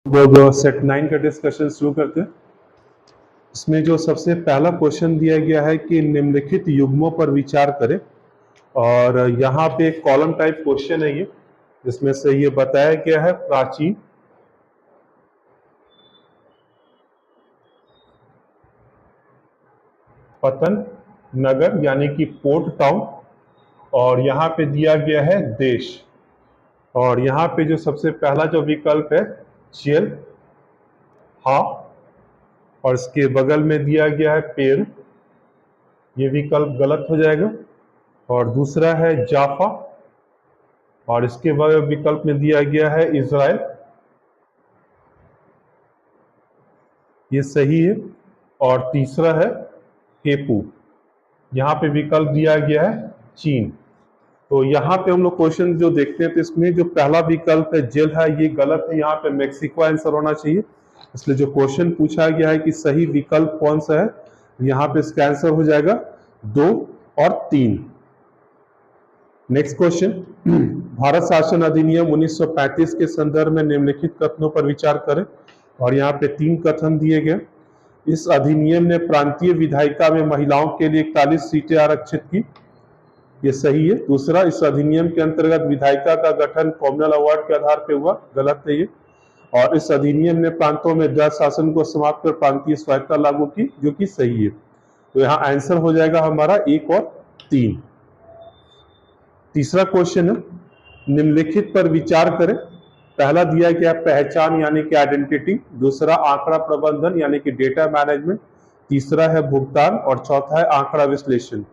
वो जो सेट 9 का डिस्कशन शुरू करते हैं। इसमें जो सबसे पहला क्वेश्चन दिया गया है कि निम्नलिखित युग्मों पर विचार करें, और यहाँ पे एक कॉलम टाइप क्वेश्चन है ये, जिसमें से ये बताया गया है प्राचीन, पतन नगर यानी कि पोर्ट टाउन, और यहाँ पे दिया गया है देश। और यहाँ पे जो सबसे पहला जो विकल्प है चेल हा, और इसके बगल में दिया गया है पेरू, ये विकल्प गलत हो जाएगा। और दूसरा है जाफा, और इसके बाद विकल्प में दिया गया है इजराइल, ये सही है। और तीसरा है हेपू, यहाँ पे विकल्प दिया गया है चीन। तो यहाँ पे हम लोग क्वेश्चन जो देखते हैं तो इसमें जो पहला विकल्प है जेल है, ये गलत है, यहाँ पे मेक्सिको आंसर होना चाहिए। इसलिए जो क्वेश्चन पूछा गया है कि सही विकल्प कौन सा है, यहाँ पे इसका आंसर हो जाएगा 2 और 3। नेक्स्ट क्वेश्चन, भारत शासन अधिनियम 1935 के संदर्भ में निम्नलिखित कथनों पर विचार करें। और यहाँ पे 3 कथन दिए गए। इस अधिनियम ने प्रांतीय विधायिका में महिलाओं के लिए 41 सीटें आरक्षित की, ये सही है। दूसरा, इस अधिनियम के अंतर्गत विधायिका का गठन कॉमनल अवार्ड के आधार पर हुआ, गलत है ये। और इस अधिनियम ने प्रांतों में द्वैध शासन को समाप्त कर प्रांतीय स्वायत्तता लागू की, जो कि सही है। तो यहाँ आंसर हो जाएगा हमारा 1 और 3। तीसरा क्वेश्चन है, निम्नलिखित पर विचार करें। पहला दिया गया पहचान यानी कि आइडेंटिटी, दूसरा आंकड़ा प्रबंधन यानी कि डेटा मैनेजमेंट, तीसरा है भुगतान, और चौथा है आंकड़ा विश्लेषण।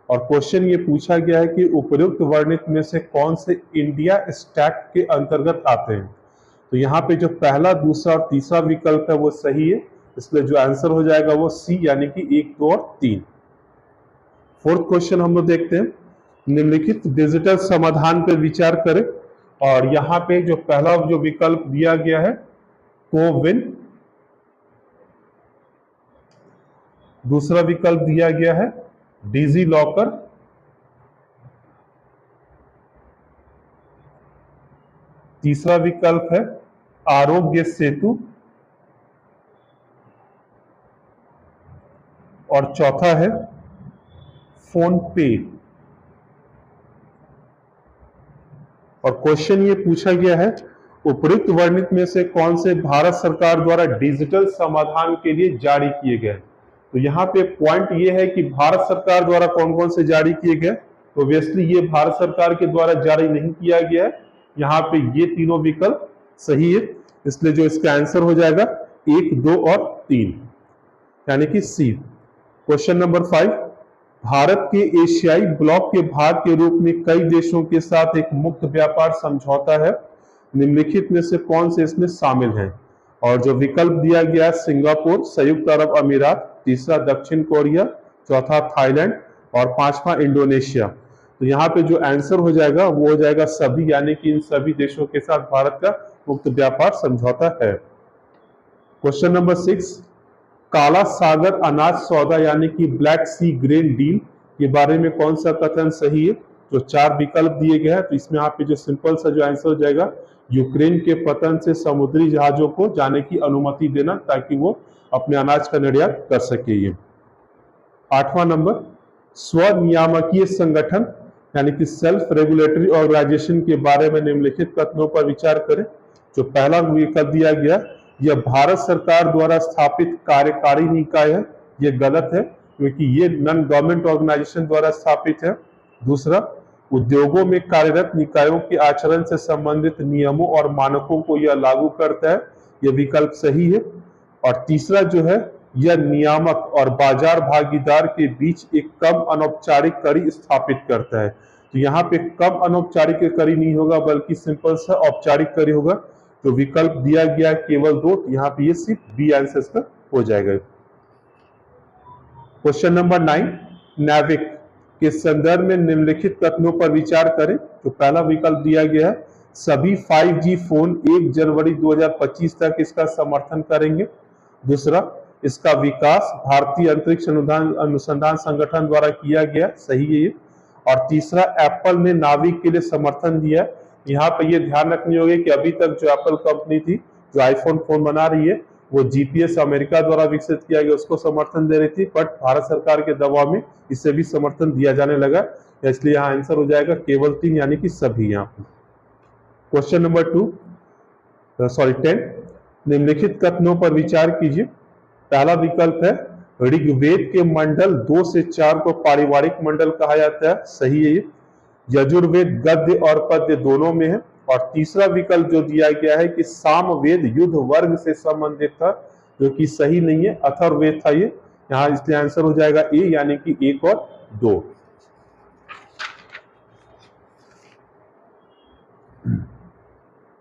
और क्वेश्चन ये पूछा गया है कि उपयुक्त वर्णित में से कौन से इंडिया स्टैक के अंतर्गत आते हैं। तो यहाँ पे जो पहला, दूसरा और तीसरा विकल्प है वो सही है, इसलिए जो आंसर हो जाएगा वो सी यानी कि 1, 2 और 3। फोर्थ क्वेश्चन हम लोग देखते हैं, निम्नलिखित डिजिटल समाधान पर विचार करें। और यहाँ पे जो पहला जो विकल्प दिया गया है कोविन, दूसरा विकल्प दिया गया है डिजी लॉकर, तीसरा विकल्प है आरोग्य सेतु, और चौथा है फोन पे। और क्वेश्चन ये पूछा गया है, उपयुक्त वर्णित में से कौन से भारत सरकार द्वारा डिजिटल समाधान के लिए जारी किए गए। तो यहाँ पे पॉइंट ये है कि भारत सरकार द्वारा कौन कौन से जारी किए गए। तो ऑब्वियसली ये भारत सरकार के द्वारा जारी नहीं किया गया है, यहाँ पे ये तीनों विकल्प सही है, इसलिए जो इसका आंसर हो जाएगा 1, 2 और 3 यानी कि सी। क्वेश्चन नंबर 5, भारत के एशियाई ब्लॉक के भाग के रूप में कई देशों के साथ एक मुक्त व्यापार समझौता है, निम्नलिखित में से कौन से इसमें शामिल हैं। और जो विकल्प दिया गया है सिंगापुर, संयुक्त अरब अमीरात, तीसरा दक्षिण कोरिया, चौथा थाईलैंड, और पांचवा इंडोनेशिया। तो यहाँ पे जो आंसर हो जाएगा वो हो जाएगा सभी, यानी कि इन सभी देशों के साथ भारत का मुक्त व्यापार समझौता है। क्वेश्चन नंबर 6, काला सागर अनाज सौदा यानी कि ब्लैक सी ग्रेन डील के बारे में कौन सा कथन सही है। जो 4 विकल्प दिए गए हैं, तो इसमें यहाँ पे जो सिंपल सा जो आंसर हो जाएगा, यूक्रेन के पतन से समुद्री जहाजों को जाने की अनुमति देना ताकि वो अपने अनाज का निर्यात कर सके। ये 8वां नंबर, स्वनियामकीय संगठन यानी कि सेल्फ रेगुलेटरी ऑर्गेनाइजेशन के बारे में निम्नलिखित कथनों पर विचार करें। जो पहला विकल्प दिया गया, यह भारत सरकार द्वारा स्थापित कार्यकारी निकाय है, यह गलत है क्योंकि ये नॉन गवर्नमेंट ऑर्गेनाइजेशन द्वारा स्थापित है। दूसरा, उद्योगों में कार्यरत निकायों के आचरण से संबंधित नियमों और मानकों को यह लागू करता है, यह विकल्प सही है। और तीसरा जो है, यह नियामक और बाजार भागीदार के बीच एक कम अनौपचारिक कड़ी स्थापित करता है। तो यहाँ पे कम अनौपचारिक कड़ी नहीं होगा बल्कि सिंपल सा औपचारिक कड़ी होगा। तो विकल्प दिया गया केवल 2, तो यहाँ पे ये सिर्फ बी आंसर का हो जाएगा। क्वेश्चन नंबर 9, नैविक के संदर्भ में निम्नलिखित कथनों पर विचार करें। तो पहला विकल्प दिया गया है, सभी 5G फोन 1 जनवरी 2025 तक इसका समर्थन करेंगे। दूसरा, इसका विकास भारतीय अंतरिक्ष अनुसंधान संगठन द्वारा किया गया, सही है ये। और तीसरा, एप्पल ने नाविक के लिए समर्थन दिया। यहाँ पर ये ध्यान रखनी होगी कि अभी तक जो एप्पल कंपनी थी, जो आईफोन फोन बना रही है वो जीपीएस अमेरिका द्वारा विकसित किया गया उसको समर्थन दे रही थी, बट भारत सरकार के दबाव में इसे भी समर्थन दिया जाने लगा, इसलिए यहाँ आंसर हो जाएगा केवल 3 यानी कि सभी। यहाँ पे क्वेश्चन नंबर 10, निम्नलिखित कथनों पर विचार कीजिए। पहला विकल्प है ऋग्वेद के मंडल 2 से 4 को पारिवारिक मंडल कहा जाता है, सही है ये। यजुर्वेद गद्य और पद्य दोनों में है। और तीसरा विकल्प जो दिया गया है कि सामवेद युद्ध वर्ग से संबंधित था, जो कि सही नहीं है, अथर्ववेद था ये। यहाँ इसलिए आंसर हो जाएगा ए यानी कि 1 और 2।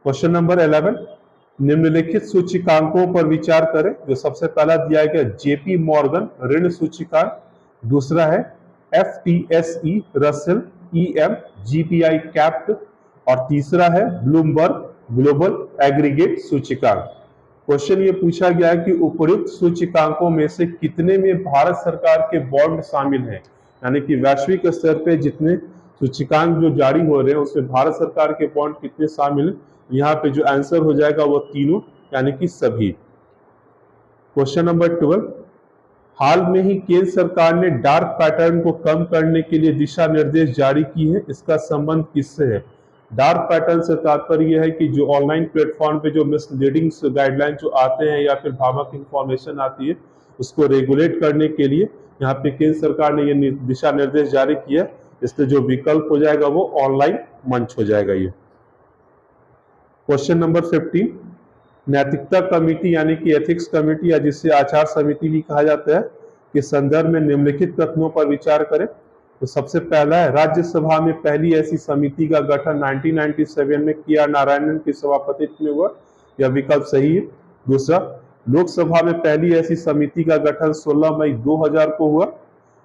क्वेश्चन नंबर 11, निम्नलिखित सूचकांकों पर विचार करें। जो सबसे पहला दिया गया जेपी मॉर्गन ऋण सूचकांक, दूसरा है FTSE Russell EM GPI kept, और तीसरा है ब्लूमबर्ग ग्लोबल एग्रीगेट सूचकांक। क्वेश्चन ये पूछा गया है कि उपयुक्त सूचकांकों में से कितने में भारत सरकार के बॉन्ड शामिल हैं, यानी कि वैश्विक स्तर पे जितने सूचकांक जो जारी हो रहे हैं उसमें भारत सरकार के बॉन्ड कितने शामिल हैं। यहाँ पे जो आंसर हो जाएगा वो तीनों यानी कि सभी। क्वेश्चन नंबर 12, हाल में ही केंद्र सरकार ने डार्क पैटर्न को कम करने के लिए दिशा निर्देश जारी की है, इसका संबंध किससे है। डार्क पैटर्न से तात्पर्य यह है कि जो ऑनलाइन प्लेटफॉर्म पे जो मिसलीडिंग गाइडलाइन जो आते हैं या फिर भ्रामक इंफॉर्मेशन आती है उसको रेगुलेट करने के लिए यहाँ पे केंद्र सरकार ने ये दिशा निर्देश जारी किया, इसलिए जो विकल्प हो जाएगा वो ऑनलाइन मंच हो जाएगा ये। क्वेश्चन नंबर 15, नैतिकता कमेटी यानी कि एथिक्स कमेटी या जिसे आचार समिति भी कहा जाता है के संदर्भ में निम्नलिखित कथनों पर विचार करें। तो सबसे पहला है राज्यसभा में पहली ऐसी समिति का गठन 1997 में के.आर. नारायणन के सभापतित्व में हुआ, यह विकल्प सही है। दूसरा, लोकसभा में पहली ऐसी समिति का गठन 16 मई 2000 को हुआ।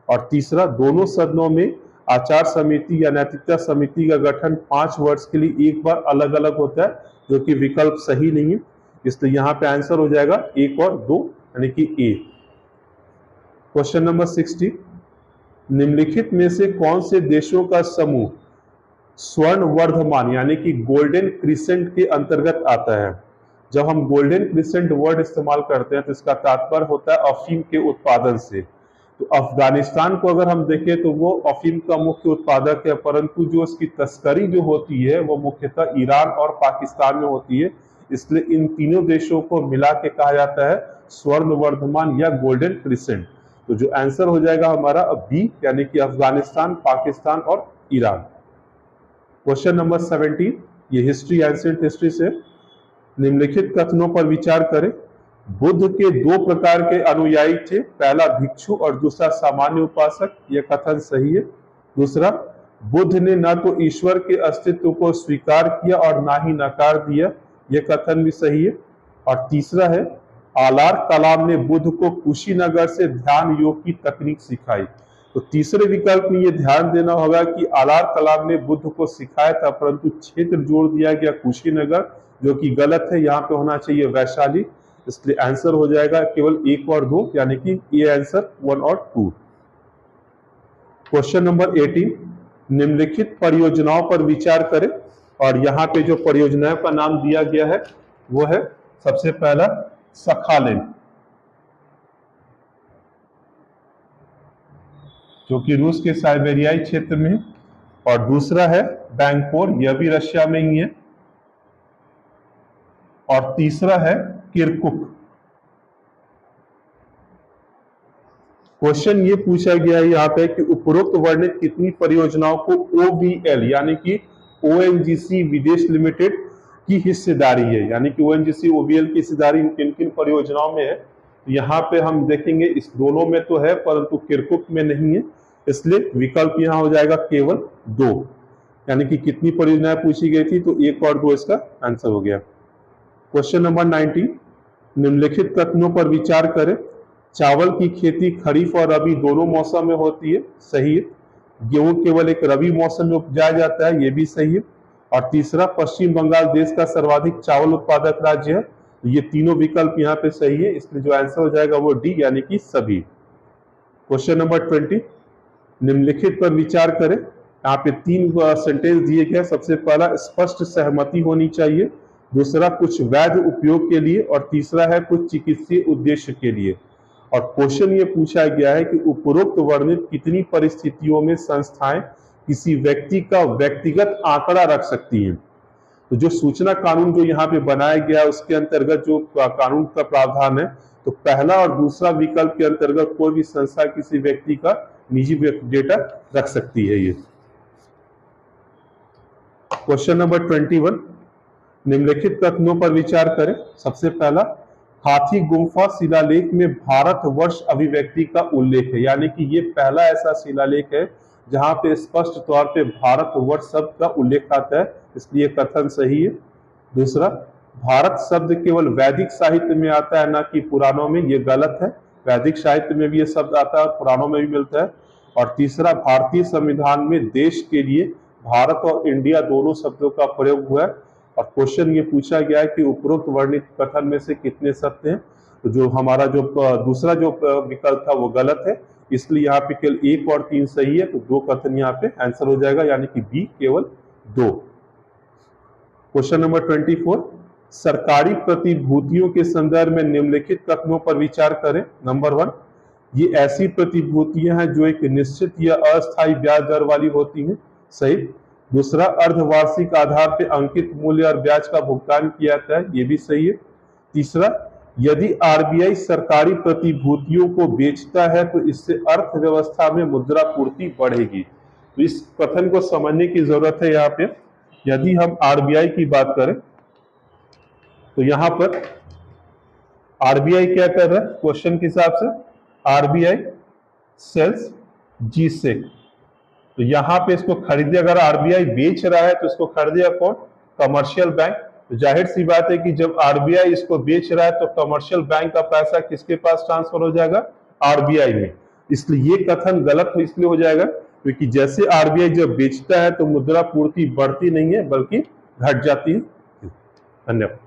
और तीसरा, दोनों सदनों में आचार समिति या नैतिकता समिति का गठन 5 वर्ष के लिए एक बार अलग अलग होता है, जो कि विकल्प सही नहीं है, इसलिए यहाँ पे आंसर हो जाएगा 1 और 2 यानी कि ए। क्वेश्चन नंबर 60, निम्नलिखित में से कौन से देशों का समूह स्वर्ण वर्धमान यानी कि गोल्डन क्रिसेंट के अंतर्गत आता है। जब हम गोल्डन क्रिसेंट वर्ड इस्तेमाल करते हैं तो इसका तात्पर्य होता है अफीम के उत्पादन से। तो अफगानिस्तान को अगर हम देखें तो वो अफीम का मुख्य उत्पादक है, परंतु जो उसकी तस्करी जो होती है वो मुख्यतः ईरान और पाकिस्तान में होती है, इसलिए इन तीनों देशों को मिला के कहा जाता है स्वर्ण वर्धमान या गोल्डन क्रिसेंट। तो जो आंसर हो जाएगा हमारा बी यानी कि अफगानिस्तान, पाकिस्तान और ईरान। क्वेश्चन नंबर 17, ये हिस्ट्री एंशिएंट हिस्ट्री से, निम्नलिखित कथनों पर विचार करें। बुद्ध के 2 प्रकार के अनुयायी थे, पहला भिक्षु और दूसरा सामान्य उपासक, यह कथन सही है। दूसरा, बुद्ध ने न तो ईश्वर के अस्तित्व को स्वीकार किया और ना ही नकार दिया, यह कथन भी सही है। और तीसरा है, आलार कलाम ने बुद्ध को कुशीनगर से ध्यान योग की तकनीक सिखाई। तो तीसरे विकल्प में यह ध्यान देना होगा कि आलार कलाम ने बुद्ध को सिखाया था, परंतु क्षेत्र जोड़ दिया गया कुशीनगर, जो कि गलत है, यहाँ पे होना चाहिए वैशाली, इसलिए आंसर हो जाएगा केवल 1 और 2 यानी कि ये आंसर 1 और 2। क्वेश्चन नंबर 18, निम्नलिखित परियोजनाओं पर विचार करें। और यहाँ पे जो परियोजनाओं का नाम दिया गया है वो है सबसे पहला सखालिन, जो कि रूस के साइबेरियाई क्षेत्र में है। और दूसरा है बैंकोर, यह भी रशिया में ही है। और तीसरा है किरकुक। क्वेश्चन ये पूछा गया है यहाँ पे कि उपरोक्त वर्णित कितनी परियोजनाओं को OVL यानी कि ONGC विदेश लिमिटेड की हिस्सेदारी है, यानी कि ONGC OVL की हिस्सेदारी किन किन परियोजनाओं में है। यहाँ पे हम देखेंगे इस दोनों में तो है परंतु किरकुक में नहीं है, इसलिए विकल्प यहाँ हो जाएगा केवल 2, यानी कि कितनी परियोजनाएं पूछी गई थी तो 1 और 2 इसका आंसर हो गया। क्वेश्चन नंबर 19, निम्नलिखित कथनों पर विचार करें। चावल की खेती खरीफ और रबी दोनों मौसम में होती है, सही है। गेहूं केवल एक रबी मौसम में उपजाया जाता है, यह भी सही है। और तीसरा, पश्चिम बंगाल देश का सर्वाधिक चावल उत्पादक राज्य है, ये तीनों विकल्प यहाँ पे सही है, इसलिए जो आंसर हो जाएगा वो डी यानी कि सभी। क्वेश्चन नंबर 20, निम्नलिखित पर विचार करें। यहाँ पे 3 सेंटेंस दिए गए। सबसे पहला, स्पष्ट सहमति होनी चाहिए, दूसरा कुछ वैध उपयोग के लिए, और तीसरा है कुछ चिकित्सीय उद्देश्य के लिए। और क्वेश्चन ये पूछा गया है कि उपरोक्त वर्णित कितनी परिस्थितियों में संस्थाएं किसी व्यक्ति का व्यक्तिगत आंकड़ा रख सकती हैं। तो जो सूचना कानून जो यहाँ पे बनाया गया उसके अंतर्गत जो कानून का प्रावधान है, तो पहला और दूसरा विकल्प के अंतर्गत कोई भी संस्था किसी व्यक्ति का निजी डेटा रख सकती है। ये क्वेश्चन नंबर 21, निम्नलिखित कथनों पर विचार करें। सबसे पहला, हाथी गुम्फा शिलालेख में भारतवर्ष अभिव्यक्ति का उल्लेख है, यानी कि ये पहला ऐसा शिलालेख है जहां पे स्पष्ट तौर पे भारतवर्ष शब्द का उल्लेख आता है, इसलिए कथन सही है। दूसरा, भारत शब्द केवल वैदिक साहित्य में आता है ना कि पुराणों में, ये गलत है। वैदिक साहित्य में भी ये शब्द आता है, पुराणों में भी मिलता है। और तीसरा, भारतीय संविधान में देश के लिए भारत और इंडिया दोनों शब्दों का प्रयोग हुआ है। और क्वेश्चन ये पूछा गया है कि उपरोक्त वर्णित कथन में से कितने सत्य हैं। तो जो हमारा जो दूसरा जो विकल्प था वो गलत है, इसलिए यहाँ पे केवल 1 और 3 सही है, तो 2 कथन यहाँ पे आंसर हो जाएगा, यानी कि बी केवल 2। क्वेश्चन नंबर 24, सरकारी प्रतिभूतियों के संदर्भ में निम्नलिखित कथनों पर विचार करें। नंबर 1, ये ऐसी प्रतिभूतियां हैं जो एक निश्चित या अस्थायी ब्याज दर वाली होती हैं, सही। दूसरा, अर्धवार्षिक आधार पर अंकित मूल्य और ब्याज का भुगतान किया जाता है, ये भी सही है। तीसरा, यदि आरबीआई सरकारी प्रतिभूतियों को बेचता है तो इससे अर्थव्यवस्था में मुद्रा पूर्ति बढ़ेगी। तो इस कथन को समझने की जरूरत है। यहाँ पे यदि हम आरबीआई की बात करें तो यहाँ पर आरबीआई क्या कर रहा है क्वेश्चन के हिसाब से, आरबीआई सेल्स G-Sec। तो यहाँ पे इसको खरीदे, अगर आरबीआई बेच रहा है तो इसको खरीदेगा कौन, कमर्शियल बैंक। तो जाहिर सी बात है कि जब आरबीआई इसको बेच रहा है तो कमर्शियल बैंक का पैसा किसके पास ट्रांसफर हो जाएगा, आरबीआई में। इसलिए ये कथन गलत इसलिए हो जाएगा क्योंकि जैसे आरबीआई जब बेचता है तो मुद्रा पूर्ति बढ़ती नहीं है बल्कि घट जाती है। धन्यवाद।